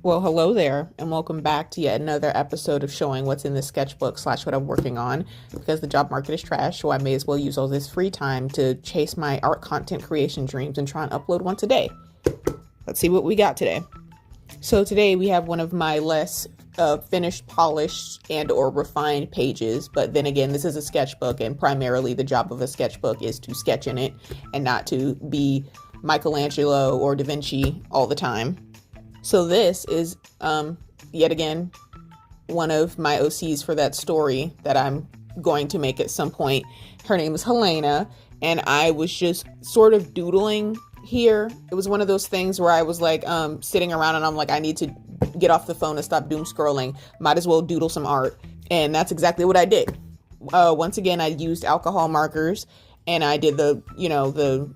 Well, hello there, and welcome back to yet another episode of showing what's in the sketchbook slash what I'm working on. Because the job market is trash, so I may as well use all this free time to chase my art content creation dreams and try and upload once a day. Let's see what we got today. So today we have one of my less finished, polished, and or refined pages. But then again, this is a sketchbook, and primarily the job of a sketchbook is to sketch in it and not to be Michelangelo or Da Vinci all the time. So this is, yet again, one of my OCs for that story that I'm going to make at some point. Her name is Helena, and I was just sort of doodling here. It was one of those things where I was like, sitting around and I'm like, I need to get off the phone and stop doom scrolling. Might as well doodle some art. And that's exactly what I did. Once again, I used alcohol markers, and I did the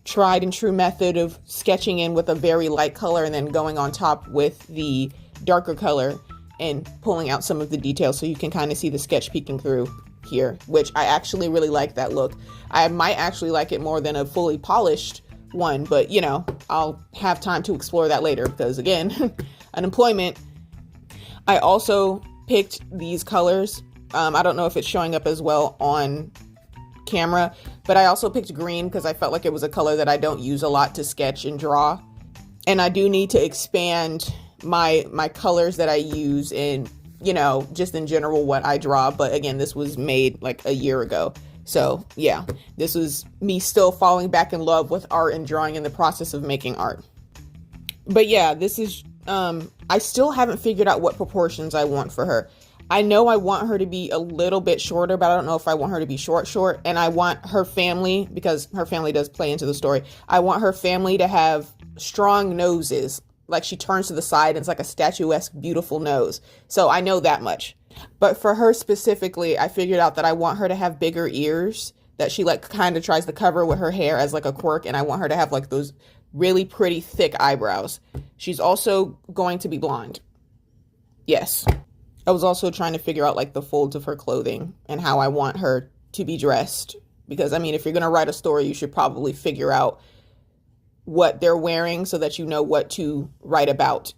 tried and true method of sketching in with a very light color and then going on top with the darker color and pulling out some of the details so you can kind of see the sketch peeking through here, which I actually really like that look. I might actually like it more than a fully polished one, but you know, I'll have time to explore that later because again, unemployment. I also picked these colors. I don't know if it's showing up as well on camera, but I also picked green because I felt like it was a color that I don't use a lot to sketch and draw. And I do need to expand my colors that I use in, you know, just in general what I draw. But again, this was made like a year ago. So yeah, this was me still falling back in love with art and drawing in the process of making art. But yeah, this is, I still haven't figured out what proportions I want for her. I know I want her to be a little bit shorter, but I don't know if I want her to be short. And I want her family, because her family does play into the story, I want her family to have strong noses. Like she turns to the side and it's like a statuesque, beautiful nose. So I know that much. But for her specifically, I figured out that I want her to have bigger ears that she like kind of tries to cover with her hair as like a quirk. And I want her to have like those really pretty thick eyebrows. She's also going to be blonde. Yes. I was also trying to figure out like the folds of her clothing and how I want her to be dressed. Because I mean, if you're going to write a story, you should probably figure out what they're wearing so that you know what to write about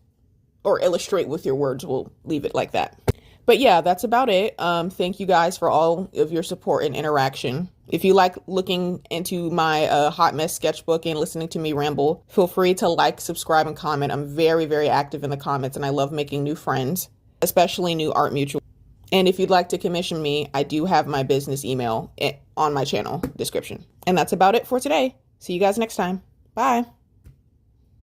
or illustrate with your words. We'll leave it like that. But yeah, that's about it. Thank you guys for all of your support and interaction. If you like looking into my hot mess sketchbook and listening to me ramble, feel free to like, subscribe, and comment. I'm very, very active in the comments and I love making new friends, especially new art mutual. And if you'd like to commission me, I do have my business email on my channel description. And that's about it for today. See you guys next time. Bye.